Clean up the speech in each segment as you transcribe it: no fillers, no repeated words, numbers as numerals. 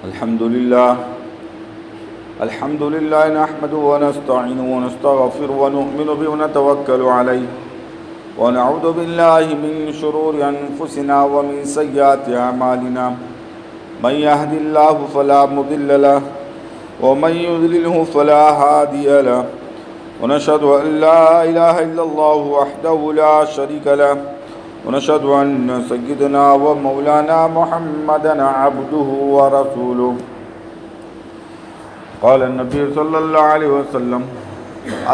الحمد لله نحمده ونستعينه ونستغفره ونؤمن به ونتوكل عليه ونعوذ بالله من شرور أنفسنا ومن سيئات أعمالنا من يهد الله فلا مضل له ومن يضلله فلا هادي له ونشهد أن لا إله إلا الله وحده لا شريك له ونشهد أن سيدنا ومولانا محمدا عبده ورسوله قال النبي صلى الله عليه وسلم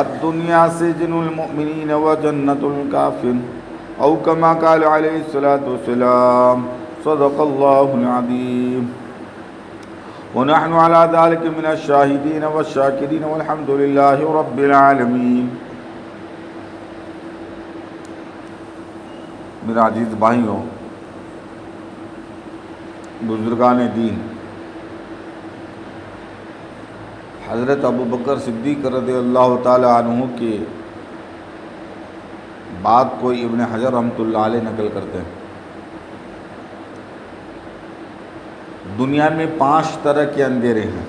الدنيا سجن المؤمنين وجنة الكافر أو كما قال عليه الصلاة والسلام صدق الله العظيم ونحن على ذلك من الشاهدين والشاكرين والحمد لله رب العالمين. میرا عزیز بھائیوں، بزرگان دین، حضرت ابوبکر صدیق رضی اللہ تعالی عنہ کے بات کو ابن حجر رحمۃ اللہ علیہ نقل کرتے ہیں. دنیا میں 5 طرح کے اندھیرے ہیں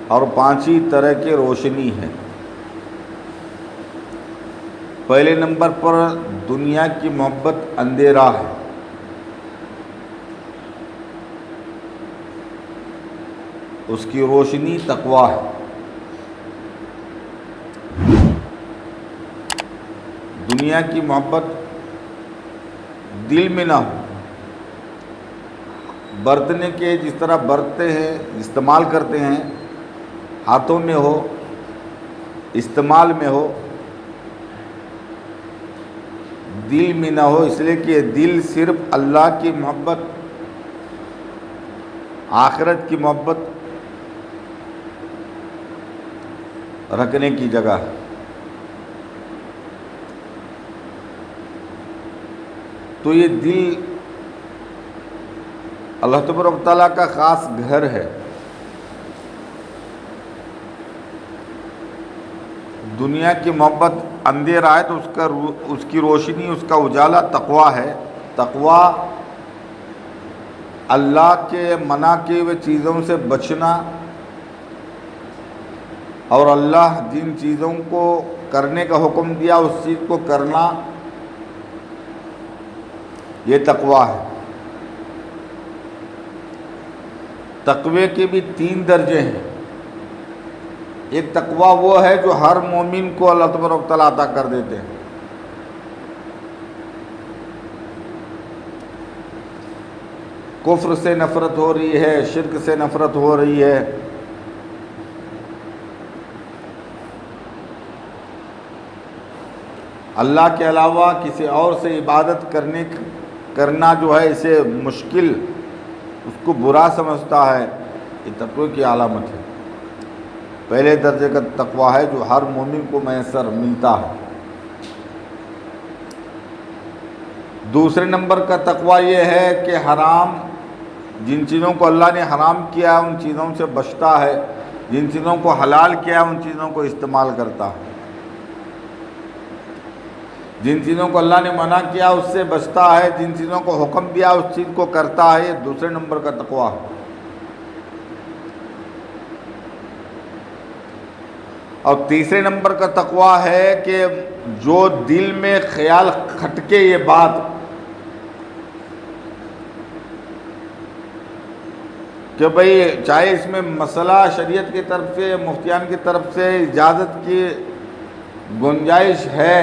اور 5 ہی طرح کی روشنی ہے. پہلے نمبر پر دنیا کی محبت اندھیرا ہے. اس کی روشنی تقویٰ ہے. دنیا کی محبت دل میں نہ ہو، برتنے کے جس طرح برتتے ہیں، استعمال کرتے ہیں، ہاتھوں میں ہو، استعمال میں ہو، دل میں نہ ہو. اس لیے کہ دل صرف اللہ کی محبت، آخرت کی محبت رکھنے کی جگہ ہے. تو یہ دل اللہ تبارک و تعالیٰ کا خاص گھر ہے. دنیا کی محبت اندھیرا ہے تو اس کی روشنی، اس کا اجالا تقویٰ ہے. تقویٰ اللہ کے منع کیے ہوئے چیزوں سے بچنا اور اللہ جن چیزوں کو کرنے کا حکم دیا اس چیز کو کرنا، یہ تقویٰ ہے. تقوی کے بھی 3 درجے ہیں. ایک تقویٰ وہ ہے جو ہر مومن کو اللہ تبارک و تعالیٰ عطا کر دیتے ہیں. کفر سے نفرت ہو رہی ہے، شرک سے نفرت ہو رہی ہے، اللہ کے علاوہ کسی اور سے عبادت کرنا جو ہے اسے مشکل، اس کو برا سمجھتا ہے. یہ تقوی کی علامت ہے. پہلے درجے کا تقویٰ ہے جو ہر مومن کو میسر ملتا ہے. دوسرے نمبر کا تقویٰ یہ ہے کہ حرام، جن چیزوں کو اللہ نے حرام کیا ان چیزوں سے بچتا ہے، جن چیزوں کو حلال کیا ان چیزوں کو استعمال کرتا ہے، جن چیزوں کو اللہ نے منع کیا اس سے بچتا ہے، جن چیزوں کو حکم دیا اس چیز کو کرتا ہے. یہ دوسرے نمبر کا تقویٰ ہے. اور تیسرے نمبر کا تقویٰ ہے کہ جو دل میں خیال کھٹکے یہ بات کہ بھئی چاہے اس میں مسئلہ شریعت کی طرف سے، مفتیان کی طرف سے اجازت کی گنجائش ہے،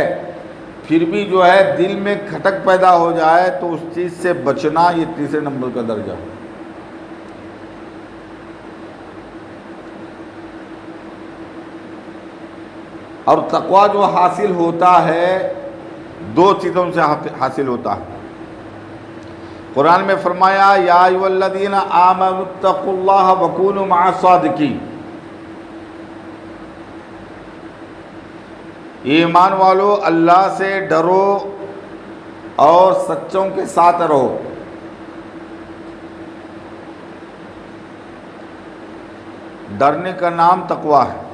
پھر بھی جو ہے دل میں کھٹک پیدا ہو جائے تو اس چیز سے بچنا، یہ تیسرے نمبر کا درجہ ہے. اور تقویٰ جو حاصل ہوتا ہے 2 چیزوں سے حاصل ہوتا ہے. قرآن میں فرمایا یا ایھا الذین آمنوا اتقوا اللہ وکونوا مع الصادقین. ایمان والو اللہ سے ڈرو اور سچوں کے ساتھ رہو. ڈرنے کا نام تقویٰ ہے.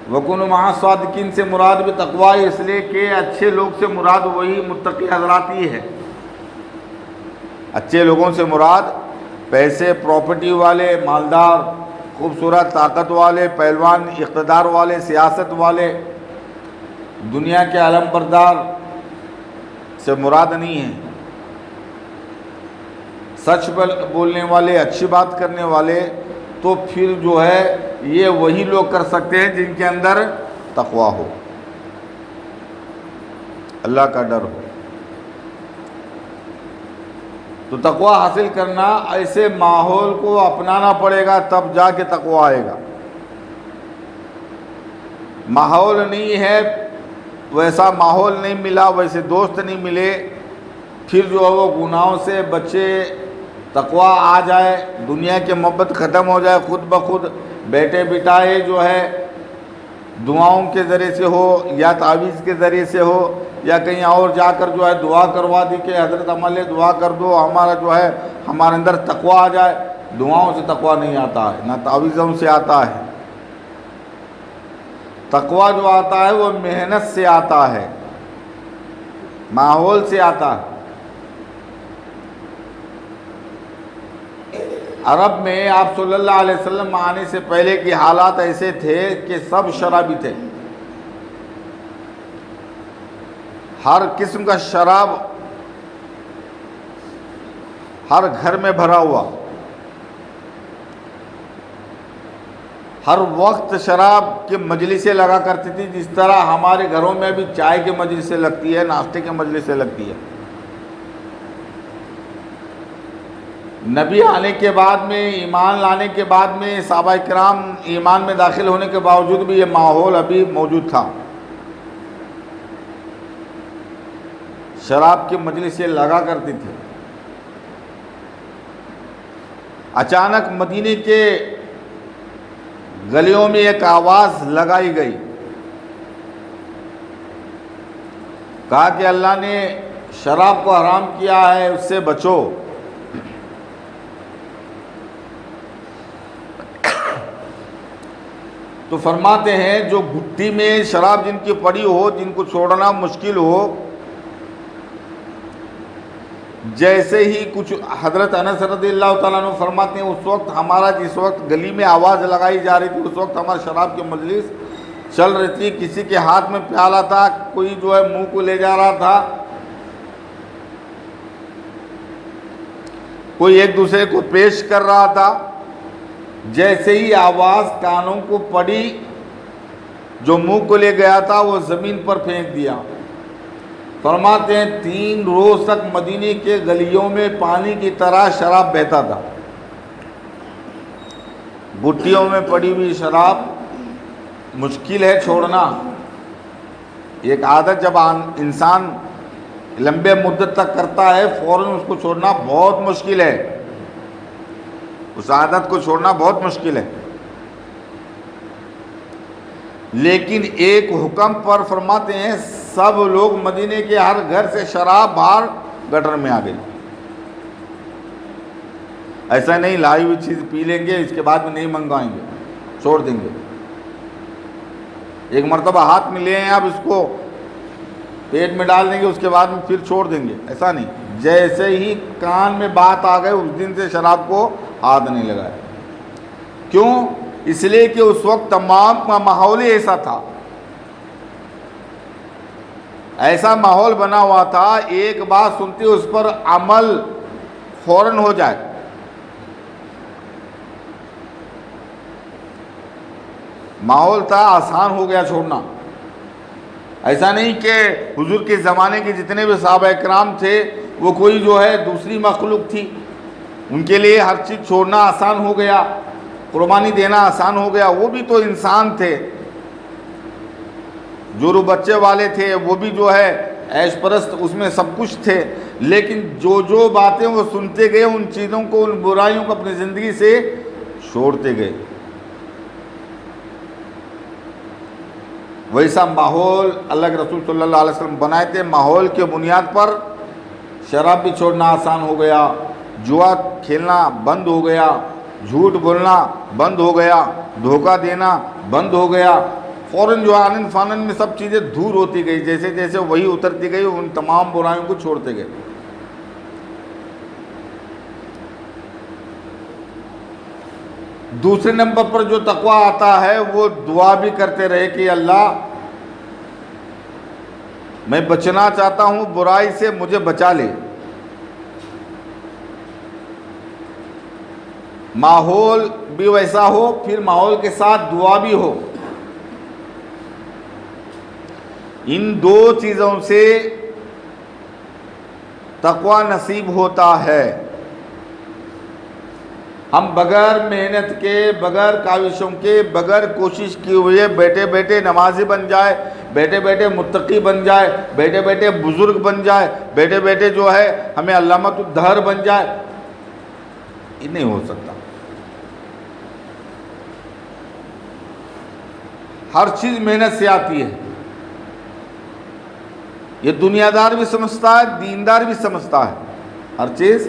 وَكُونُوا مَعَ الصَّادِقِينَ سے مراد بھی تقویٰ، اس لیے کہ اچھے لوگ سے مراد وہی متقی حضرات ہی ہے. اچھے لوگوں سے مراد پیسے پراپرٹی والے، مالدار، خوبصورت، طاقت والے، پہلوان، اقتدار والے، سیاست والے، دنیا کے علم بردار سے مراد نہیں ہے۔ سچ بولنے والے، اچھی بات کرنے والے تو پھر جو ہے یہ وہی لوگ کر سکتے ہیں جن کے اندر تقویٰ ہو، اللہ کا ڈر ہو۔ تو تقویٰ حاصل کرنا، ایسے ماحول کو اپنانا پڑے گا تب جا کے تقویٰ آئے گا۔ ماحول نہیں ہے، ویسا ماحول نہیں ملا، ویسے دوست نہیں ملے، پھر جو ہے وہ گناہوں سے بچے، تقویٰ آ جائے، دنیا کی محبت ختم ہو جائے خود بخود، بیٹے بٹائے جو ہے دعاؤں کے ذریعے سے ہو یا تعویذ کے ذریعے سے ہو یا کہیں اور جا کر جو ہے دعا کروا دی کہ حضرت عملے دعا کر دو ہمارا جو ہے ہمارے اندر تقویٰ آ جائے۔ دعاؤں سے تقویٰ نہیں آتا ہے، نہ تعویذوں سے آتا ہے۔ تقویٰ جو آتا ہے وہ محنت سے آتا ہے، ماحول سے آتا ہے۔ عرب میں آپ صلی اللہ علیہ وسلم آنے سے پہلے کے حالات ایسے تھے کہ سب شرابی تھے، ہر قسم کا شراب ہر گھر میں بھرا ہوا، ہر وقت شراب کی مجلسیں لگا کرتی تھی، جس طرح ہمارے گھروں میں بھی چائے کی مجلسیں لگتی ہے، ناشتے کی مجلسیں لگتی ہے۔ نبی آنے کے بعد میں، ایمان لانے کے بعد میں، صحابہ کرام ایمان میں داخل ہونے کے باوجود بھی یہ ماحول ابھی موجود تھا، شراب کی مجلسیں لگا کرتی تھی۔ اچانک مدینے کے گلیوں میں ایک آواز لگائی گئی، کہا کہ اللہ نے شراب کو حرام کیا ہے، اس سے بچو۔ تو فرماتے ہیں جو گھٹی میں شراب جن کی پڑی ہو، جن کو چھوڑنا مشکل ہو، جیسے ہی کچھ، حضرت انس رضی اللہ تعالیٰ عنہ فرماتے ہیں اس وقت ہمارا جس وقت گلی میں آواز لگائی جا رہی تھی اس وقت ہمارا شراب کی مجلس چل رہی تھی، کسی کے ہاتھ میں پیالہ تھا، کوئی جو ہے منہ کو لے جا رہا تھا، کوئی ایک دوسرے کو پیش کر رہا تھا۔ جیسے ہی آواز کانوں کو پڑی، جو منہ کو لے گیا تھا وہ زمین پر پھینک دیا۔ فرماتے ہیں 3 روز تک مدینے کے گلیوں میں پانی کی طرح شراب بہتا تھا۔ گٹیوں میں پڑی ہوئی شراب مشکل ہے چھوڑنا، ایک عادت جب انسان لمبے مدت تک کرتا ہے فوراً اس کو چھوڑنا بہت مشکل ہے، اس عادت کو چھوڑنا بہت مشکل ہے۔ لیکن ایک حکم پر فرماتے ہیں سب لوگ مدینے کے ہر گھر سے شراب باہر گٹر میں آ گئی۔ ایسا نہیں لائی ہوئی چیز پی لیں گے اس کے بعد میں نہیں منگوائیں گے، چھوڑ دیں گے، ایک مرتبہ ہاتھ میں لے ہیں اب اس کو پیٹ میں ڈال دیں گے اس کے بعد میں پھر چھوڑ دیں گے، ایسا نہیں۔ جیسے ہی کان میں بات آ گئے اس دن سے شراب کو ہاتھ نہیں لگایا۔ کیوں؟ اس لیے کہ اس وقت تمام کا ماحول ہی ایسا تھا، ایسا ماحول بنا ہوا تھا، ایک بات سنتے اس پر عمل فوراً ہو جائے۔ ماحول تھا، آسان ہو گیا چھوڑنا۔ ایسا نہیں کہ حضور کے زمانے کے جتنے بھی صحابہ کرام تھے وہ کوئی جو ہے دوسری مخلوق تھی، ان کے لیے ہر چیز چھوڑنا آسان ہو گیا، قربانی دینا آسان ہو گیا۔ وہ بھی تو انسان تھے، جو بچے والے تھے وہ بھی جو ہے عیش پرست، اس میں سب کچھ تھے، لیکن جو باتیں وہ سنتے گئے ان چیزوں کو، ان برائیوں کو اپنی زندگی سے چھوڑتے گئے۔ ویسا ماحول اللہ کے رسول صلی اللہ علیہ وسلم بنائے تھے، ماحول کے بنیاد پر شراب بھی چھوڑنا آسان ہو گیا، جوا کھیلنا بند ہو گیا، جھوٹ بولنا بند ہو گیا، دھوکہ دینا بند ہو گیا، فوراً جو آنن فانن میں سب چیزیں دور ہوتی گئی، جیسے جیسے وہی اترتی گئی ان تمام برائیوں کو چھوڑتے گئے۔ دوسرے نمبر پر جو تقوی آتا ہے وہ دعا بھی کرتے رہے کہ اللہ میں بچنا چاہتا ہوں برائی سے، مجھے بچا لے۔ ماحول بھی ویسا ہو، پھر ماحول کے ساتھ دعا بھی ہو۔ ان دو چیزوں سے تقوی نصیب ہوتا ہے۔ ہم بغیر محنت کے، بغیر کاوشوں کے، بغیر کوشش کیے ہوئے بیٹھے بیٹھے نمازی بن جائے، بیٹھے بیٹھے متقی بن جائے، بیٹھے بیٹھے بزرگ بن جائے، بیٹھے بیٹھے جو ہے ہمیں علامت الدہر بن جائے، یہ نہیں ہو سکتا۔ ہر چیز محنت سے آتی ہے۔ یہ دنیا دار بھی سمجھتا ہے، دیندار بھی سمجھتا ہے، ہر چیز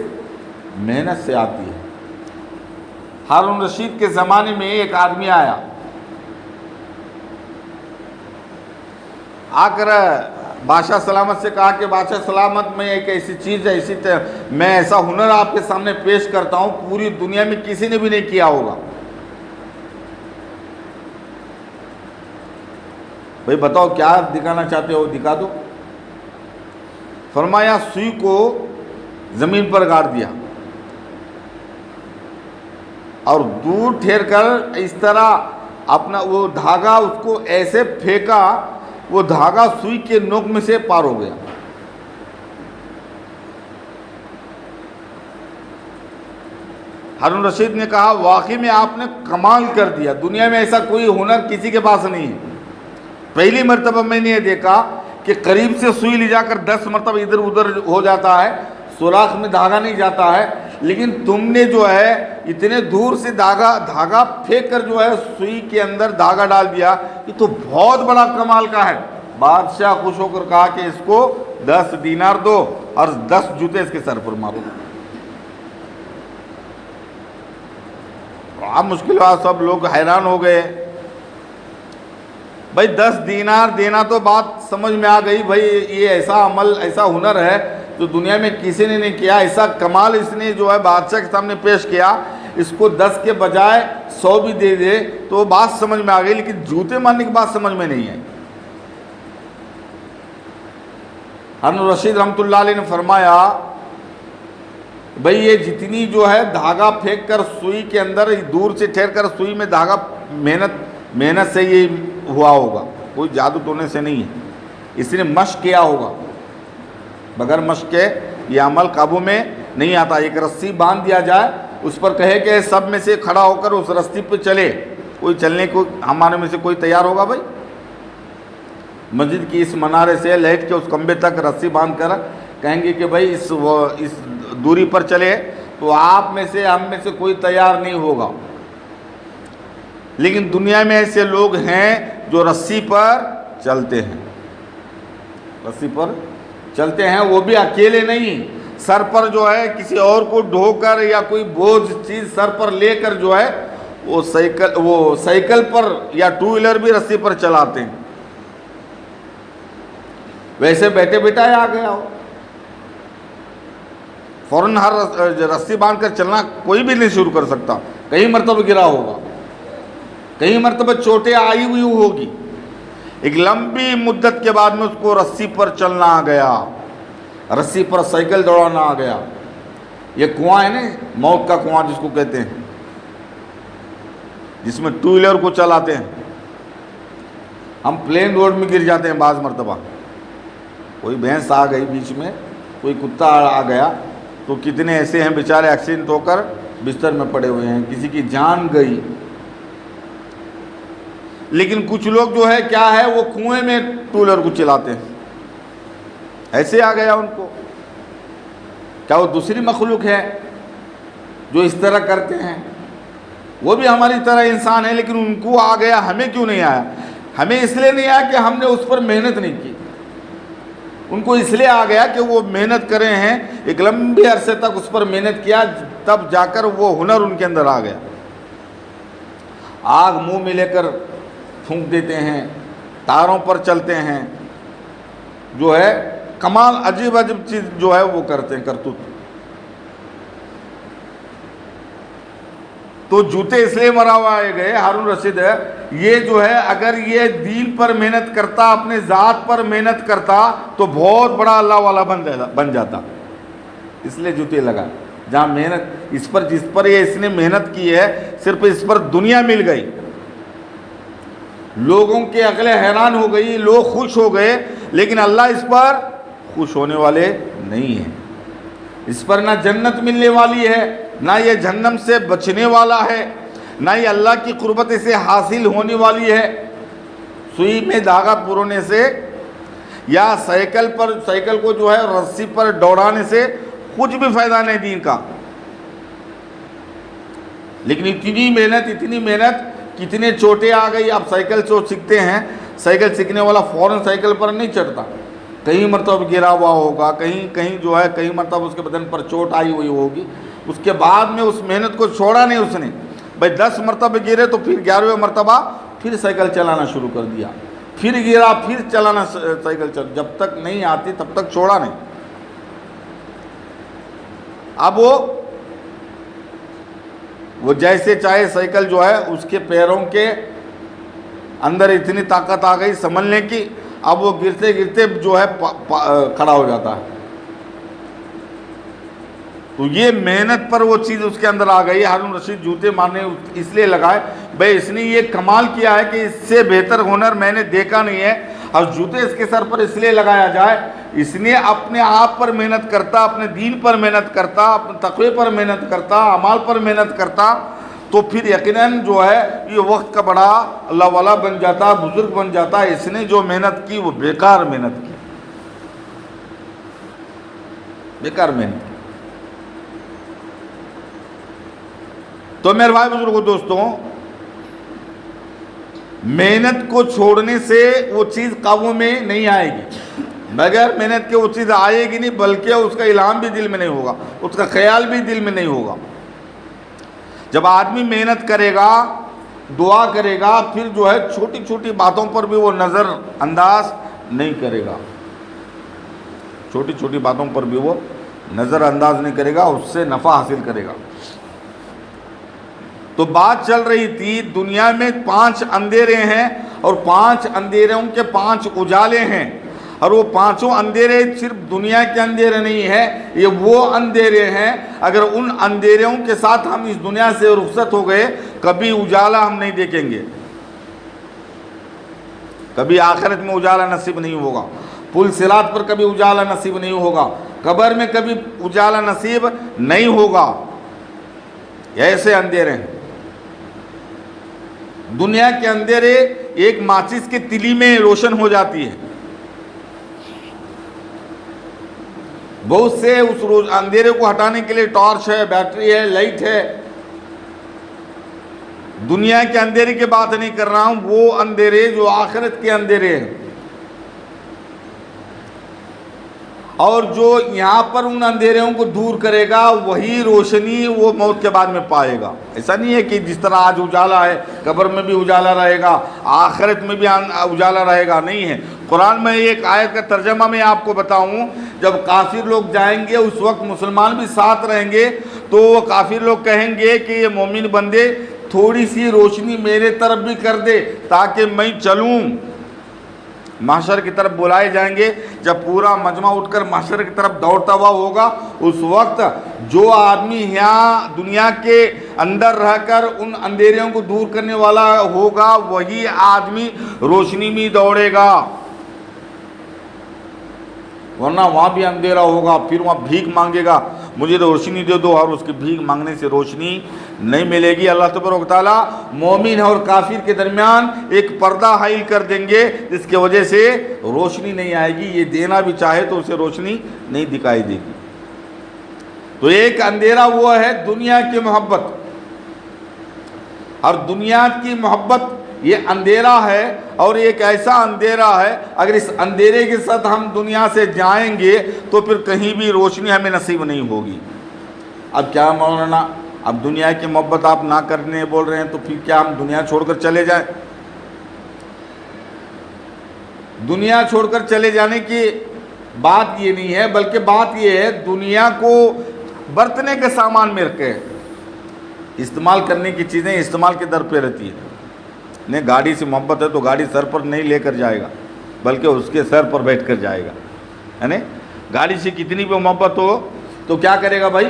محنت سے آتی ہے۔ ہارون رشید کے زمانے میں ایک آدمی آیا، آ کر بادشاہ سلامت سے کہا کہ بادشاہ سلامت، میں ایک ایسی چیز ہے، میں ایسا ہنر آپ کے سامنے پیش کرتا ہوں پوری دنیا میں کسی نے بھی نہیں کیا ہوگا۔ بھئی بتاؤ کیا دکھانا چاہتے ہو، دکھا دو۔ فرمایا سوئی کو زمین پر گاڑ دیا اور دور ٹھہر کر اس طرح اپنا وہ دھاگا اس کو ایسے پھینکا، وہ دھاگا سوئی کے نوک میں سے پار ہو گیا۔ ہارون رشید نے کہا واقعی میں آپ نے کمال کر دیا، دنیا میں ایسا کوئی ہنر کسی کے پاس نہیں ہے۔ پہلی مرتبہ میں نے یہ دیکھا کہ قریب سے سوئی لے جا کر 10 مرتبہ ادھر ادھر ہو جاتا ہے، سوراخ میں دھاگا نہیں جاتا ہے، لیکن تم نے جو ہے اتنے دور سے دھاگا پھینک کر جو ہے سوئی کے اندر دھاگا ڈال دیا، یہ تو بہت بڑا کمال کا ہے۔ بادشاہ خوش ہو کر کہا کہ اس کو 10 دینار دو اور 10 جوتے اس کے سر پر مارو۔ اب مشکل ہوا، سب لوگ حیران ہو گئے۔ بھائی 10 دینار دینا تو بات سمجھ میں آ گئی، بھائی یہ ایسا عمل، ایسا ہنر ہے جو دنیا میں کسی نے نہیں کیا، ایسا کمال اس نے جو ہے بادشاہ کے سامنے پیش کیا، اس کو 10 کے بجائے 100 بھی دے دے تو بات سمجھ میں آ گئی، لیکن جوتے مارنے کی بات سمجھ میں نہیں آئی۔ ہارون رشید رحمۃ اللہ علیہ نے فرمایا بھئی یہ جتنی جو ہے دھاگا پھینک کر سوئی کے اندر دور سے ٹھہر کر سوئی میں دھاگا محنت سے یہ ہوا ہوگا، کوئی جادو ٹونے سے نہیں ہے، اس نے مشق کیا ہوگا، بغیر مشق کے یہ عمل قابو میں نہیں آتا۔ ایک رسی باندھ دیا جائے، اس پر کہے کہ سب میں سے کھڑا ہو کر اس رسی پہ چلے، کوئی چلنے کو ہمارے میں سے کوئی تیار ہوگا؟ بھائی مسجد کی اس منارے سے لیٹ کے اس کمبے تک رسی باندھ کر کہیں گے کہ بھائی اس دوری پر چلے، تو آپ میں سے ہم میں سے کوئی تیار نہیں ہوگا۔ لیکن دنیا میں ایسے لوگ ہیں جو رسی پر چلتے ہیں، رسی پر چلتے ہیں، وہ بھی اکیلے نہیں، سر پر جو ہے کسی اور کو ڈھو کر یا کوئی بوجھ چیز سر پر لے کر جو ہے وہ سائیکل پر یا 2 ویلر بھی رسی پر چلاتے ہیں۔ ویسے بیٹھے بیٹھائے آ گیا ہو، فوراً ہر رسی باندھ کر چلنا کوئی بھی نہیں شروع کر سکتا، کئی مرتبہ گرا ہوگا، کئی مرتبہ چوٹیں آئی ہوئی ہوگی، ایک لمبی مدت کے بعد میں اس کو رسی پر چلنا آ گیا، رسی پر سائیکل دوڑانا آ گیا۔ یہ کنواں ہے نا، موت کا کنواں جس کو کہتے ہیں، جس میں 2 ویلر کو چلاتے ہیں، ہم پلین روڈ میں گر جاتے ہیں بعض مرتبہ، کوئی بھینس آ گئی بیچ میں، کوئی کتا آ گیا، تو کتنے ایسے ہیں بیچارے ایکسیڈنٹ ہو کر بستر میں پڑے ہوئے ہیں، کسی کی جان گئی۔ لیکن کچھ لوگ جو ہے کیا ہے، وہ کنویں میں 2 ویلر کو چلاتے ہیں، ایسے آ گیا ان کو۔ کیا وہ دوسری مخلوق ہے جو اس طرح کرتے ہیں؟ وہ بھی ہماری طرح انسان ہے، لیکن ان کو آ گیا، ہمیں کیوں نہیں آیا؟ ہمیں اس لیے نہیں آیا کہ ہم نے اس پر محنت نہیں کی، ان کو اس لیے آ گیا کہ وہ محنت کرے ہیں، ایک لمبے عرصے تک اس پر محنت کیا، تب جا کر وہ ہنر ان کے اندر آ گیا۔ آگ منہ میں لے کر پھونک دیتے ہیں، تاروں پر چلتے ہیں، جو ہے کمال عجیب عجیب چیز جو ہے وہ کرتے ہیں، کرتوت۔ تو جوتے اس لیے مروائے گئے ہارون رشید یہ جو ہے اگر یہ دین پر محنت کرتا اپنے ذات پر محنت کرتا تو بہت بڑا اللہ والا بن جاتا، اس لیے جوتے لگا۔ جہاں محنت جس پر اس نے محنت کی ہے صرف اس پر دنیا مل گئی، لوگوں کے عقلیں حیران ہو گئی، لوگ خوش ہو گئے، لیکن اللہ اس پر خوش ہونے والے نہیں ہیں۔ اس پر نہ جنت ملنے والی ہے، نہ یہ جہنم سے بچنے والا ہے، نہ یہ اللہ کی قربت سے حاصل ہونے والی ہے۔ سوئی میں دھاگا پرونے سے یا سائیکل کو جو ہے رسی پر دوڑانے سے کچھ بھی فائدہ نہیں دین کا۔ لیکن اتنی محنت کتنے چوٹیں آ گئی۔ آپ سائیکل سیکھتے ہیں، سائیکل سیکھنے والا فوراً سائیکل پر نہیں چڑھتا، کہیں مرتبہ گرا ہوا ہوگا، کہیں جو ہے کہیں مرتبہ اس کے بدن پر چوٹ آئی ہوئی ہوگی، اس کے بعد میں اس محنت کو چھوڑا نہیں اس نے۔ بھائی 10 مرتبہ گرے تو پھر 11ویں مرتبہ پھر سائیکل چلانا شروع کر دیا، پھر گرا پھر چلانا سائیکل جب تک نہیں آتی تب تک چھوڑا نہیں۔ اب وہ جیسے چاہے سائیکل جو ہے اس کے پیروں کے اندر اتنی طاقت آ گئی سنبھلنے کی، اب وہ گرتے گرتے جو ہے کھڑا ہو جاتا ہے۔ تو یہ محنت پر وہ چیز اس کے اندر آ گئی۔ ہارون رشید جوتے مارنے اس لیے لگائے، بھائی اس نے یہ کمال کیا ہے کہ اس سے بہتر ہنر میں نے دیکھا نہیں ہے، اور جوتے اس کے سر پر اس لیے لگایا جائے، اس نے اپنے آپ پر محنت کرتا، اپنے دین پر محنت کرتا، اپنے تقوی پر محنت کرتا، اعمال پر محنت کرتا، تو پھر یقیناً جو ہے یہ وقت کا بڑا اللہ والا بن جاتا، بزرگ بن جاتا۔ اس نے جو محنت کی وہ بیکار محنت کی، بیکار محنت کی۔ تو میرے بھائی بزرگوں دوستوں، محنت کو چھوڑنے سے وہ چیز قابو میں نہیں آئے گی، بغیر محنت کے وہ چیز آئے گی نہیں، بلکہ اس کا اعلان بھی دل میں نہیں ہوگا، اس کا خیال بھی دل میں نہیں ہوگا۔ جب آدمی محنت کرے گا، دعا کرے گا، پھر جو ہے چھوٹی چھوٹی باتوں پر بھی وہ نظر انداز نہیں کرے گا، چھوٹی چھوٹی باتوں پر بھی وہ نظر انداز نہیں کرے گا، اس سے نفع حاصل کرے گا۔ تو بات چل رہی تھی دنیا میں 5 اندھیرے ہیں، اور 5 اندھیروں کے 5 اجالے ہیں، اور وہ 5 اندھیرے صرف دنیا کے اندھیرے نہیں ہیں، یہ وہ اندھیرے ہیں اگر ان اندھیروں کے ساتھ ہم اس دنیا سے رخصت ہو گئے کبھی اجالا ہم نہیں دیکھیں گے، کبھی آخرت میں اجالا نصیب نہیں ہوگا، پل صراط پر کبھی اجالا نصیب نہیں ہوگا، قبر میں کبھی اجالا نصیب نہیں ہوگا۔ ایسے اندھیرے ہیں دنیا کے اندھیرے، ایک ماچس کی تلی میں روشن ہو جاتی ہے، بہت سے اس اندھیرے کو ہٹانے کے لیے ٹارچ ہے، بیٹری ہے، لائٹ ہے۔ دنیا کے اندھیرے کی بات نہیں کر رہا ہوں، وہ اندھیرے جو آخرت کے اندھیرے ہیں، اور جو یہاں پر ان اندھیروں کو دور کرے گا وہی روشنی وہ موت کے بعد میں پائے گا۔ ایسا نہیں ہے کہ جس طرح آج اجالا ہے قبر میں بھی اجالا رہے گا، آخرت میں بھی اجالا رہے گا، نہیں ہے۔ قرآن میں ایک آیت کا ترجمہ میں آپ کو بتاؤں، جب کافر لوگ جائیں گے اس وقت مسلمان بھی ساتھ رہیں گے، تو وہ کافر لوگ کہیں گے کہ یہ مومن بندے تھوڑی سی روشنی میرے طرف بھی کر دے تاکہ میں چلوں۔ محشر کی طرف بلائے جائیں گے، جب پورا مجمع اٹھ کر محشر کی طرف دوڑتا ہوا ہوگا، اس وقت جو آدمی یہاں دنیا کے اندر رہ کر ان اندھیریوں کو دور کرنے والا ہوگا وہی آدمی روشنی میں دوڑے گا، ورنہ وہاں بھی اندھیرا ہوگا، پھر وہاں بھیک مانگے گا مجھے روشنی دے دو، اور اس کی بھیک مانگنے سے روشنی نہیں ملے گی۔ اللہ تبارک و تعالیٰ مومن اور کافر کے درمیان ایک پردہ حائل کر دیں گے جس کی وجہ سے روشنی نہیں آئے گی، یہ دینا بھی چاہے تو اسے روشنی نہیں دکھائی دے گی۔ تو ایک اندھیرا وہ ہے دنیا کی محبت، اور دنیا کی محبت یہ اندھیرا ہے، اور ایک ایسا اندھیرا ہے اگر اس اندھیرے کے ساتھ ہم دنیا سے جائیں گے تو پھر کہیں بھی روشنی ہمیں نصیب نہیں ہوگی۔ اب کیا مولانا، اب دنیا کی محبت آپ نہ کرنے بول رہے ہیں، تو پھر کیا ہم دنیا چھوڑ کر چلے جائیں؟ دنیا چھوڑ کر چلے جانے کی بات یہ نہیں ہے، بلکہ بات یہ ہے دنیا کو برتنے کے سامان میں رکھے، استعمال کرنے کی چیزیں استعمال کے در پہ رہتی ہے. نہیں گاڑی سے محبت ہے تو گاڑی سر پر نہیں لے کر جائے گا بلکہ اس کے سر پر بیٹھ کر جائے گا, ہے نا. گاڑی سے کتنی بھی محبت ہو تو کیا کرے گا بھائی,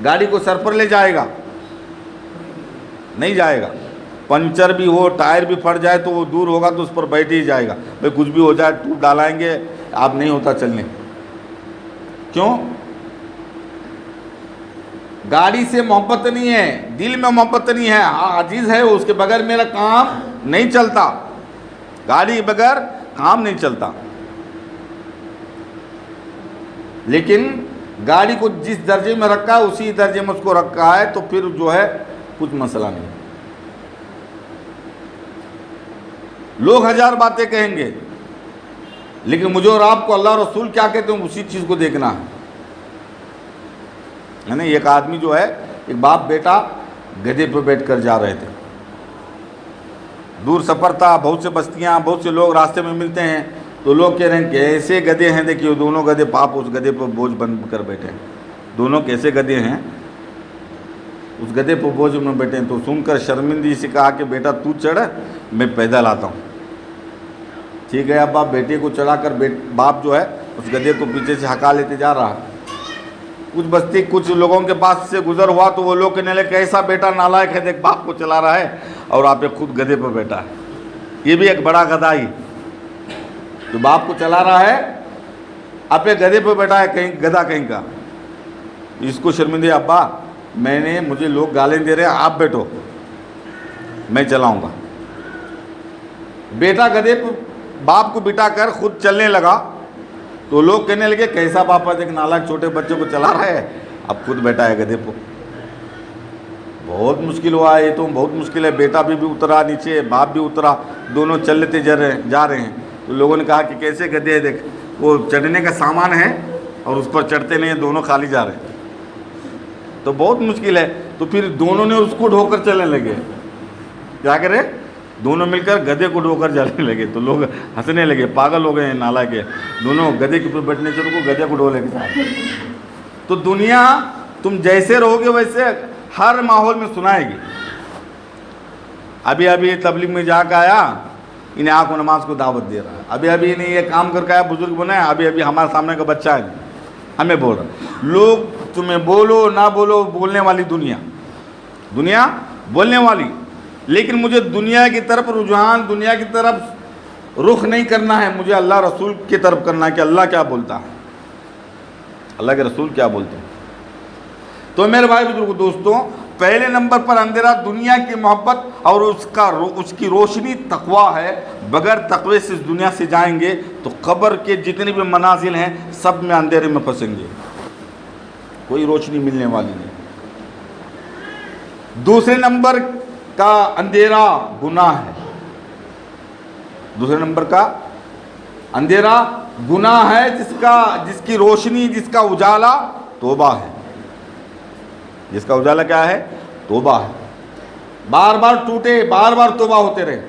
گاڑی کو سر پر لے جائے گا, نہیں جائے گا. پنچر بھی ہو, ٹائر بھی پھٹ جائے تو وہ دور ہوگا تو اس پر بیٹھ ہی جائے گا. بھائی کچھ بھی ہو جائے ٹوب ڈالائیں گے, آپ نہیں ہوتا چلنے. کیوں؟ گاڑی سے محبت نہیں ہے, دل میں محبت نہیں ہے, عزیز ہے, اس کے بغیر میرا کام نہیں چلتا. گاڑی بغیر کام نہیں چلتا. لیکن گاڑی کو جس درجے میں رکھا ہے اسی درجے میں اس کو رکھا ہے تو پھر جو ہے کچھ مسئلہ نہیں. لوگ ہزار باتیں کہیں گے لیکن مجھے اور آپ کو اللہ رسول کیا کہتے ہیں اسی چیز کو دیکھنا ہے نا. ایک آدمی جو ہے, ایک باپ بیٹا گدھے پہ بیٹھ کر جا رہے تھے. دور سفر تھا, بہت سے بستیاں, بہت سے لوگ راستے میں ملتے ہیں تو لوگ کہہ رہے ہیں کہ ایسے گدھے ہیں, دیکھیے دونوں گدھے, باپ اس گدھے پر بوجھ بن کر بیٹھے ہیں. دونوں کیسے گدھے ہیں, اس گدھے پر بوجھ میں بیٹھے ہیں. تو سن کر شرمندگی سے کہا کہ بیٹا تو چڑھ, میں پیدل آتا ہوں. ٹھیک ہے ابا بیٹے کو چڑھا کر باپ جو ہے اس گدھے کو پیچھے سے ہکا لیتے جا رہا. کچھ بستی کچھ لوگوں کے پاس سے گزر ہوا تو وہ لوگ کہنے لگے کیسا بیٹا نالائق ہے, دیکھ باپ کو چلا رہا ہے اور آپ ایک خود گدھے پر بیٹھا ہے. یہ بھی ایک بڑا گدھا ہی جو باپ کو چلا رہا ہے, آپ ایک گدھے پہ بیٹھا ہے, کہیں گدھا کہیں کا. اس کو شرمندے, ابا مجھے لوگ گالیں دے رہے ہیں, آپ بیٹھو میں چلاؤں گا. بیٹا گدھے پہ باپ کو بٹھا کر خود چلنے لگا تو لوگ کہنے لگے کیسا باپ ہے, دیکھ نالائق چھوٹے بچے کو چلا رہا ہے, اب خود بیٹھا ہے گدھے پہ. بہت مشکل ہوا یہ تو, بہت مشکل ہے. بیٹا بھی اترا نیچے, باپ بھی اترا, دونوں چل لیتے جا رہے ہیں. تو لوگوں نے کہا کہ کیسے گدھے ہیں, دیکھ وہ چڑھنے کا سامان ہے اور اس پر چڑھتے نہیں ہیں, دونوں خالی جا رہے ہیں. تو بہت مشکل ہے. تو پھر دونوں نے اس کو ڈھو کر چلنے لگے. کیا کرے, دونوں مل کر گدھے کو ڈھو کر جانے لگے. تو لوگ ہنسنے لگے, پاگل ہو گئے ہیں نالائق کے, دونوں گدھے کے اوپر بیٹھنے چلو کو گدھے کو ڈھو لے کے. تو دنیا تم جیسے رہو گے ویسے ہر ماحول میں سنائے گی. ابھی تبلیغ میں جا کے آیا, انہیں آنکھ و نماز کو دعوت دے رہا ہے. ابھی انہیں یہ کام کر کے آیا, بزرگ بنا ہے, ابھی ہمارے سامنے کا بچہ ہے ہمیں بول رہا. لوگ تمہیں بولو نہ بولو, بولنے والی دنیا بولنے والی. لیکن مجھے دنیا کی طرف رجحان, دنیا کی طرف رخ نہیں کرنا ہے, مجھے اللہ رسول کی طرف کرنا ہے کہ اللہ کیا بولتا ہے, اللہ کے رسول کیا بولتے ہیں. تو میرے بھائی بزرگ دوستوں, پہلے نمبر پر اندھیرا دنیا کی محبت اور اس کی روشنی تقویٰ ہے. بغیر تقوی سے اس دنیا سے جائیں گے تو قبر کے جتنے بھی منازل ہیں سب میں اندھیرے میں پھنسیں گے, کوئی روشنی ملنے والی نہیں. دوسرے نمبر کا اندھیرا گناہ ہے. دوسرے نمبر کا اندھیرا گناہ ہے, جس کی روشنی, جس کا اجالا توبہ ہے. جس کا اجالا کیا ہے, توبہ ہے. بار بار ٹوٹے, بار بار توبہ ہوتے رہے,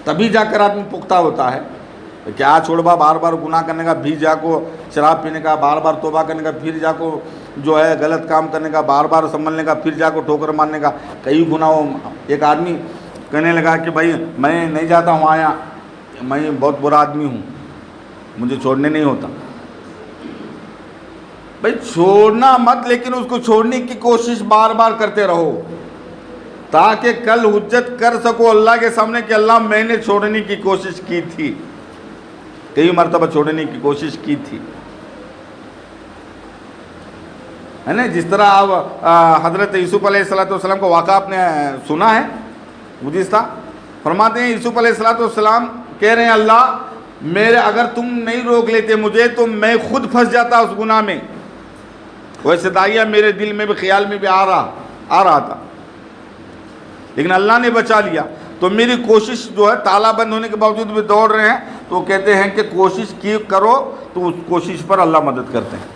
تبھی جا کر آدمی پختہ ہوتا ہے. کیا چھوڑوا بار بار گناہ کرنے کا, بھی جا کو شراب پینے کا, بار بار توبہ کرنے کا, پھر جا کو جو ہے غلط کام کرنے کا, بار بار سنبھلنے کا, پھر جا کو ٹھوکر مارنے کا, کئی گناہوں. ایک آدمی کہنے لگا کہ بھائی میں نہیں جاتا ہوں آیا, میں بہت برا آدمی ہوں, مجھے چھوڑنے نہیں ہوتا. بھائی چھوڑنا مت, لیکن اس کو چھوڑنے کی کوشش بار بار کرتے رہو تاکہ کل حجت کر سکو اللہ کے سامنے کہ اللہ میں نے چھوڑنے کی کوشش کی تھی, کئی مرتبہ چھوڑنے کی کوشش کی تھی, ہے نا. جس طرح آپ حضرت یوسف علیہ السلام کو واقعہ آپ نے سنا ہے, مجھے تھا, فرماتے ہیں یوسف علیہ السلام کہہ رہے ہیں اللہ میرے, اگر تم نہیں روک لیتے مجھے تو میں خود پھنس جاتا اس گناہ میں. ویسے دائیا میرے دل میں بھی, خیال میں بھی آ رہا تھا, لیکن اللہ نے بچا لیا. تو میری کوشش جو ہے تالا بند ہونے کے باوجود بھی دوڑ رہے ہیں, تو کہتے ہیں کہ کوشش کی کرو تو اس کوشش پر اللہ مدد کرتے ہیں.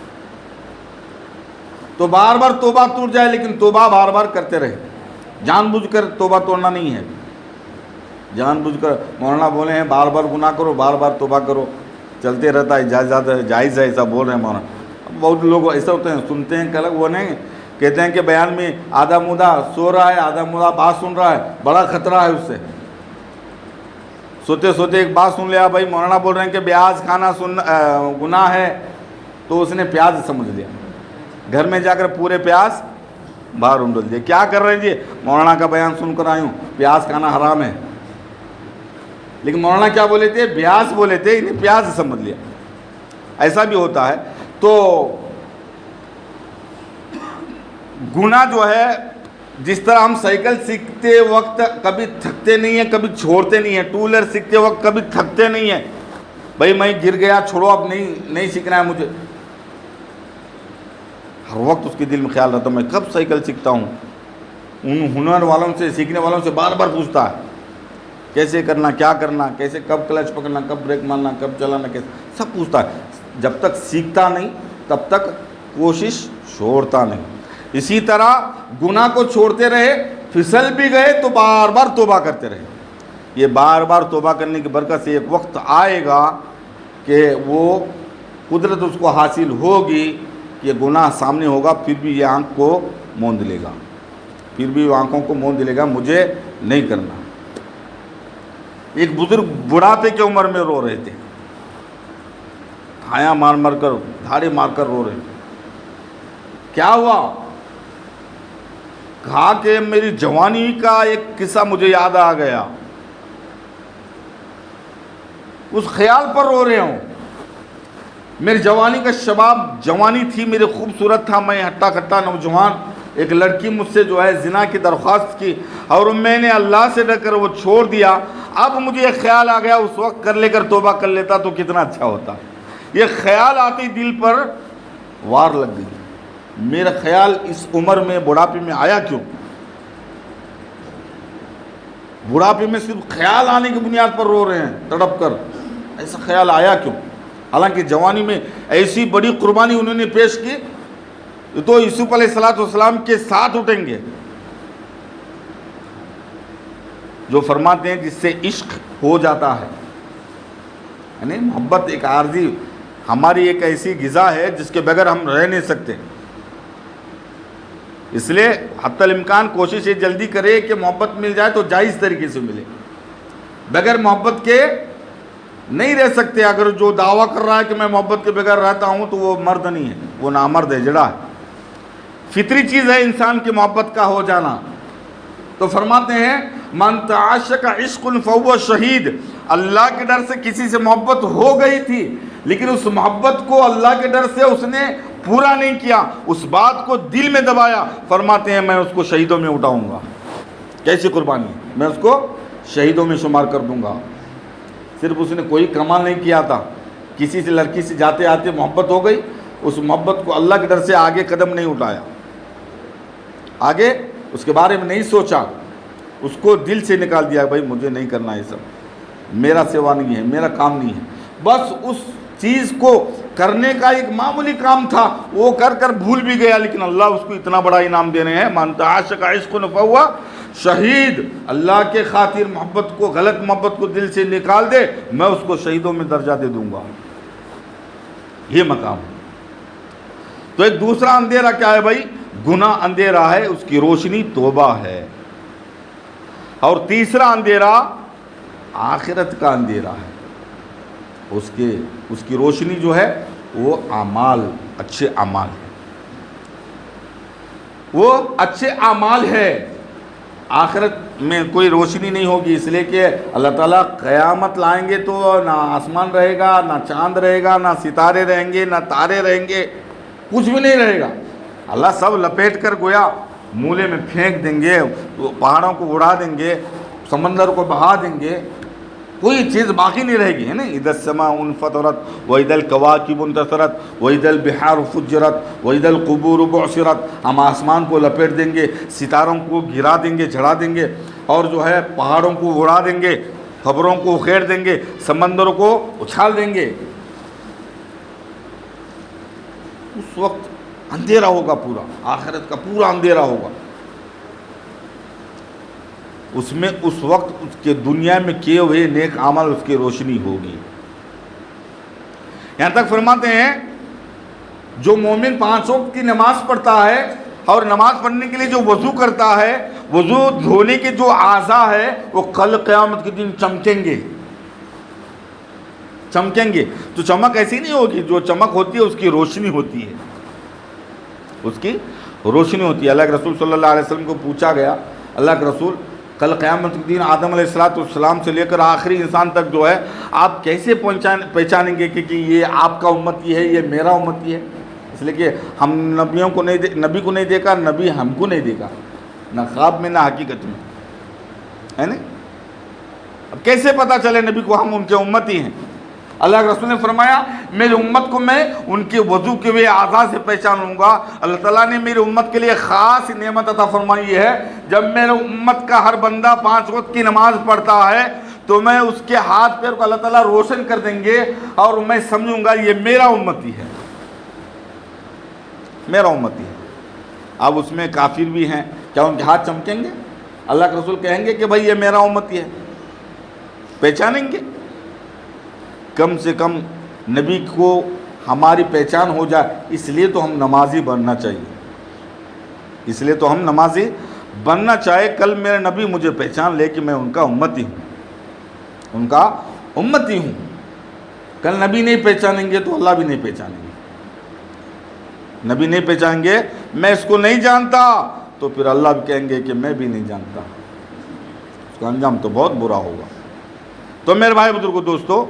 تو بار بار توبہ ٹوٹ جائے لیکن توبہ بار بار کرتے رہے, جان بوجھ کر توبہ توڑنا نہیں ہے. جان بوجھ کر مولانا بولے ہیں بار بار گناہ کرو, بار بار توبہ کرو, چلتے رہتا ہے, جائز ہے ایسا بول رہے ہیں مولانا. بہت لوگ ایسا ہوتے ہیں, سنتے ہیں کہ الگ وہ نہیں, کہتے ہیں کہ بیان میں آدھا مودہ سو رہا ہے، آدھا مودہ بات سن رہا ہے، بڑا خطرہ ہے اس سے۔ سوتے سوتے ایک بات سن لیا، بھائی مولانا بول رہے ہیں کہ پیاز کھانا گناہ ہے، تو اس نے پیاز سمجھ لیا، گھر میں جا کر پورے پیاز باہر انڈل دیے۔ کیا کر رہے ہیں جی؟ مولانا کا بیان سن کر آئے ہوں، پیاز کھانا حرام ہے، لیکن مولانا کیا بولے تھے؟ پیاز بولے تھے، انہیں پیاز سمجھ لیا۔ ایسا بھی ہوتا ہے۔ تو گناہ جو ہے، جس طرح ہم سائیکل سیکھتے وقت کبھی تھکتے نہیں ہیں، کبھی چھوڑتے نہیں ہیں، ٹو ویلر سیکھتے وقت کبھی تھکتے نہیں ہیں، بھائی میں گر گیا چھوڑو اب نہیں سیکھنا ہے مجھے، ہر وقت اس کے دل میں خیال رہتا میں کب سائیکل سیکھتا ہوں۔ ان ہنر والوں سے، سیکھنے والوں سے بار بار پوچھتا ہے کیسے کرنا، کیا کرنا، کیسے، کب کلچ پکڑنا، کب بریک مارنا، کب چلانا، کیسے، سب پوچھتا ہے۔ جب تک سیکھتا نہیں تب تک کوشش چھوڑتا نہیں۔ اسی طرح گناہ کو چھوڑتے رہے، پھسل بھی گئے تو بار بار توبہ کرتے رہے۔ یہ بار بار توبہ کرنے کی برکت سے ایک وقت آئے گا کہ وہ قدرت اس کو حاصل ہوگی کہ گناہ سامنے ہوگا، پھر بھی یہ آنکھ کو موند لے گا، پھر بھی وہ آنکھوں کو موند لے گا، مجھے نہیں کرنا۔ ایک بزرگ بڑھاپے کی عمر میں رو رہے تھے، دھایا مار مار کر، دھاڑے مار کر رو رہے۔ کیا ہوا؟ کہا کہ میری جوانی کا ایک قصہ مجھے یاد آ گیا، اس خیال پر رو رہے ہوں۔ میری جوانی کا شباب، جوانی تھی میری، خوبصورت تھا میں، ہٹا کٹا نوجوان۔ ایک لڑکی مجھ سے جو ہے زنا کی درخواست کی اور میں نے اللہ سے ڈر کر وہ چھوڑ دیا۔ اب مجھے ایک خیال آ گیا، اس وقت کر لے کر توبہ کر لیتا تو کتنا اچھا ہوتا۔ یہ خیال آتے ہی دل پر وار لگ گئی۔ میرا خیال اس عمر میں، بڑھاپے میں آیا کیوں؟ بڑھاپے میں صرف خیال آنے کی بنیاد پر رو رہے ہیں تڑپ کر، ایسا خیال آیا کیوں؟ حالانکہ جوانی میں ایسی بڑی قربانی انہوں نے پیش کی، تو یوسف علیہ السلام کے ساتھ اٹھیں گے، جو فرماتے ہیں جس سے عشق ہو جاتا ہے، یعنی محبت ایک عارضی، ہماری ایک ایسی غذا ہے جس کے بغیر ہم رہ نہیں سکتے۔ اس لیے حتی الامکان کوشش یہ جلدی کرے کہ محبت مل جائے تو جائز طریقے سے ملے، بغیر محبت کے نہیں رہ سکتے۔ اگر جو دعویٰ کر رہا ہے کہ میں محبت کے بغیر رہتا ہوں تو وہ مرد نہیں ہے، وہ نامرد ہے، جڑا ہے۔ فطری چیز ہے انسان کی محبت کا ہو جانا۔ تو فرماتے ہیں من تعاشق عشق فهو شہید، اللہ کے ڈر سے کسی سے محبت ہو گئی تھی، لیکن اس محبت کو اللہ کے ڈر سے اس نے پورا نہیں کیا، اس بات کو دل میں دبایا، فرماتے ہیں میں اس کو شہیدوں میں اٹھاؤں گا۔ کیسی قربانی؟ میں اس کو شہیدوں میں شمار کر دوں گا۔ صرف اس نے کوئی کمال نہیں کیا تھا، کسی سے لڑکی سے جاتے آتے محبت ہو گئی، اس محبت کو اللہ کے ڈر سے آگے قدم نہیں اٹھایا، آگے اس کے بارے میں نہیں سوچا، اس کو دل سے نکال دیا، بھائی مجھے نہیں کرنا یہ سب، میرا سوا نہیں ہے، میرا کام نہیں ہے۔ بس اس چیز کو کرنے کا ایک معمولی کام تھا، وہ کر کر بھول بھی گیا، لیکن اللہ اس کو اتنا بڑا انعام دے رہے ہیں، من تعاشق عشق فهو شہید، اللہ کے خاطر محبت کو، غلط محبت کو دل سے نکال دے، میں اس کو شہیدوں میں درجہ دے دوں گا۔ یہ مقام ہے۔ تو ایک دوسرا اندھیرا کیا ہے بھائی؟ گناہ اندھیرا ہے، اس کی روشنی توبہ ہے۔ اور تیسرا اندھیرا آخرت کا اندھیرا ہے، اس کی روشنی جو ہے وہ اعمال، اچھے اعمال ہے، وہ اچھے اعمال ہے۔ آخرت میں کوئی روشنی نہیں ہوگی، اس لیے کہ اللہ تعالیٰ قیامت لائیں گے تو نہ آسمان رہے گا، نہ چاند رہے گا، نہ ستارے رہیں گے، نہ تارے رہیں گے، کچھ بھی نہیں رہے گا۔ اللہ سب لپیٹ کر گویا مولے میں پھینک دیں گے، پہاڑوں کو اڑا دیں گے، سمندر کو بہا دیں گے، کوئی چیز باقی نہیں رہے گی، ہے نا۔ اذا السماء انفطرت واذا الكواكب انتثرت واذا البحار فجرت واذا القبور بعثرت، ہم آسمان کو لپیٹ دیں گے، ستاروں کو گرا دیں گے، جھڑا دیں گے، اور جو ہے پہاڑوں کو اڑا دیں گے، قبروں کو اکھیڑ دیں گے، سمندروں کو اچھال دیں گے۔ اس وقت اندھیرا ہوگا، پورا آخرت کا پورا اندھیرا ہوگا۔ اس میں اس وقت اس کے دنیا میں کیے ہوئے نیک عمل اس کی روشنی ہوگی۔ یہاں تک فرماتے ہیں جو مومن 5 وقت کی نماز پڑھتا ہے اور نماز پڑھنے کے لیے جو وضو کرتا ہے، وضو دھونے کے جو اعضاء ہے وہ کل قیامت کے دن چمکیں گے، چمکیں گے۔ تو چمک ایسی نہیں ہوگی، جو چمک ہوتی ہے اس کی روشنی ہوتی ہے، اس کی روشنی ہوتی ہے۔ اللہ کے رسول صلی اللہ علیہ وسلم کو پوچھا گیا، اللہ کے رسول کل قیامت کے دن آدم علیہ السلام سے لے کر آخری انسان تک جو ہے آپ کیسے پہچانیں گے کہ یہ آپ کا امتی ہے، یہ میرا امتی ہے؟ اس لیے کہ ہم نبیوں کو نبی کو نہیں دیکھا، نبی ہم کو نہیں دیکھا، نہ خواب میں نہ حقیقت میں، ہے نا؟ اب کیسے پتہ چلے نبی کو ہم ان کے امتی ہیں؟ اللہ کے رسول نے فرمایا میری امت کو میں ان کے وضو کے ہوئے اعضاء سے پہچانوں گا۔ اللہ تعالیٰ نے میری امت کے لیے خاص نعمت عطا فرمائی ہے، جب میرے امت کا ہر بندہ 5 وقت کی نماز پڑھتا ہے تو میں اس کے ہاتھ پیر کو اللہ تعالیٰ روشن کر دیں گے اور میں سمجھوں گا یہ میرا امتی ہے، میرا امتی ہے۔ اب اس میں کافر بھی ہیں، کیا ان کے ہاتھ چمکیں گے؟ اللہ کے رسول کہیں گے کہ بھائی یہ میرا امتی ہے، پہچانیں گے؟ کم سے کم نبی کو ہماری پہچان ہو جائے، اس لیے تو ہم نمازی بننا چاہیے، اس لیے تو ہم نمازی بننا چاہے۔ کل میرے نبی مجھے پہچان لے کہ میں ان کا امتی ہوں، ان کا امتی ہوں۔ کل نبی نہیں پہچانیں گے تو اللہ بھی نہیں پہچانیں گے، نبی نہیں پہچانیں گے میں اس کو نہیں جانتا تو پھر اللہ بھی کہیں گے کہ میں بھی نہیں جانتا، اس کا انجام تو بہت برا ہوگا۔ تو میرے بھائی بزرگو دوستو،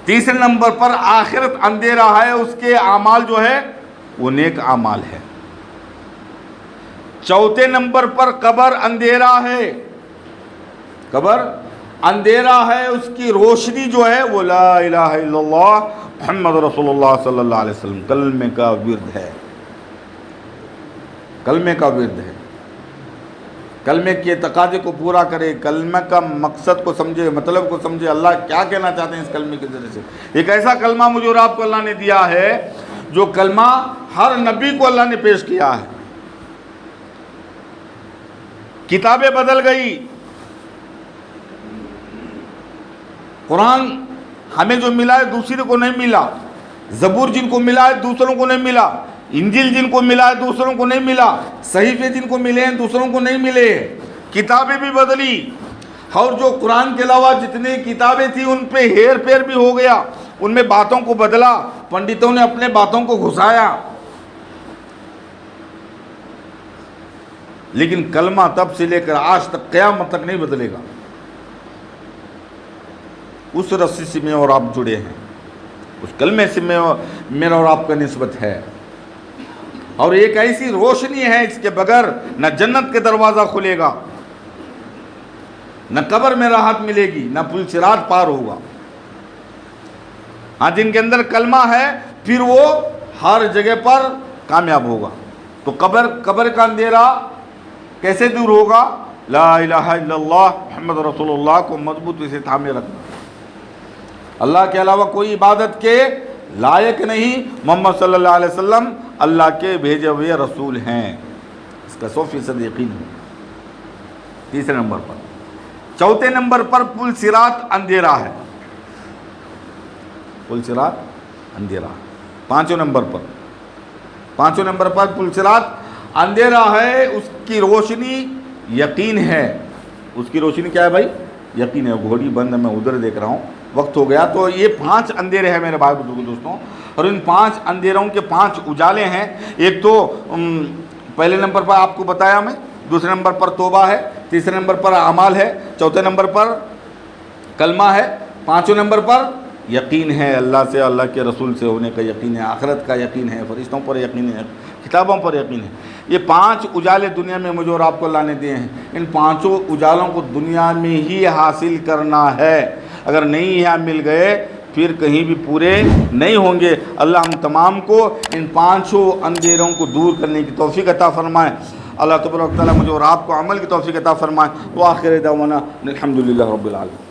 تیسرے نمبر پر آخرت اندھیرا ہے، اس کے اعمال جو ہے وہ نیک اعمال ہے۔ چوتھے نمبر پر قبر اندھیرا ہے، قبر اندھیرا ہے، اس کی روشنی جو ہے وہ لا الہ الا اللہ محمد رسول اللہ صلی اللہ علیہ وسلم کلمے کا ورد ہے، کلمے کا ورد ہے۔ کلمے کے تقاضے کو پورا کرے، کلمہ کا مقصد کو سمجھے، مطلب کو سمجھے، اللہ کیا کہنا چاہتے ہیں اس کلمے کے ذریعے سے۔ ایک ایسا کلمہ مجھے اور آپ کو اللہ نے دیا ہے جو کلمہ ہر نبی کو اللہ نے پیش کیا ہے۔ کتابیں بدل گئی، قرآن ہمیں جو ملا ہے دوسرے کو نہیں ملا، زبور جن کو ملا ہے دوسروں کو نہیں ملا، انجیل جن کو ملا ہے دوسروں کو نہیں ملا، صحیفے جن کو ملے ہیں دوسروں کو نہیں ملے، کتابیں بھی بدلی، اور جو قرآن کے علاوہ جتنی کتابیں تھیں ان پہ ہیر پھیر بھی ہو گیا، ان میں باتوں کو بدلا، پنڈتوں نے اپنے باتوں کو گھسایا، لیکن کلمہ تب سے لے کر آج تک قیامت تک نہیں بدلے گا۔ اس رسی سے میں اور آپ جڑے ہیں، اس کلمے سے میرا اور آپ کا نسبت ہے، اور ایک ایسی روشنی ہے اس کے بغیر نہ جنت کے دروازہ کھلے گا، نہ قبر میں راحت ملے گی، نہ پل صراط پار ہوگا۔ ہاں جن کے اندر کلمہ ہے پھر وہ ہر جگہ پر کامیاب ہوگا۔ تو قبر کا اندھیرا کیسے دور ہوگا؟ لا الہ الا اللہ محمد رسول اللہ کو مضبوطی سے تھامے رکھنا، اللہ کے علاوہ کوئی عبادت کے لائق نہیں، محمد صلی اللہ علیہ وسلم اللہ کے بھیجے ہوئے رسول ہیں، اس کا 100% یقین ہے۔ تیسرے نمبر پر۔ چوتھے نمبر پر پل صراط اندھیرا ہے، پل صراط اندھیرا۔ پانچوں نمبر پر پل صراط اندھیرا ہے، اس کی روشنی یقین ہے۔ اس کی روشنی کیا ہے بھائی؟ یقین ہے۔ گھوڑی بند میں ادھر دیکھ رہا ہوں، وقت ہو گیا۔ تو یہ 5 اندھیرے ہیں میرے بھائی بزرگوں دوستوں، اور ان 5 اندھیروں کے 5 اجالے ہیں۔ ایک تو پہلے نمبر پر آپ کو بتایا میں، دوسرے نمبر پر توبہ ہے، تیسرے نمبر پر اعمال ہے، چوتھے نمبر پر کلمہ ہے، پانچوں نمبر پر یقین ہے، اللہ سے، اللہ کے رسول سے ہونے کا یقین ہے، آخرت کا یقین ہے، فرشتوں پر یقین ہے، کتابوں پر یقین ہے۔ یہ 5 اجالے دنیا میں مجھے اور آپ کو اللہ نے دیے ہیں۔ ان 5 اجالوں کو دنیا میں ہی حاصل کرنا ہے، اگر نہیں یہاں مل گئے پھر کہیں بھی پورے نہیں ہوں گے۔ اللہ ہم تمام کو ان 5 اندھیروں کو دور کرنے کی توفیق عطا فرمائے۔ اللہ تبارک و تعالیٰ مجھے اور آپ کو عمل کی توفیق عطا فرمائے۔ وآخر دعوانا الحمدللہ رب العالمین۔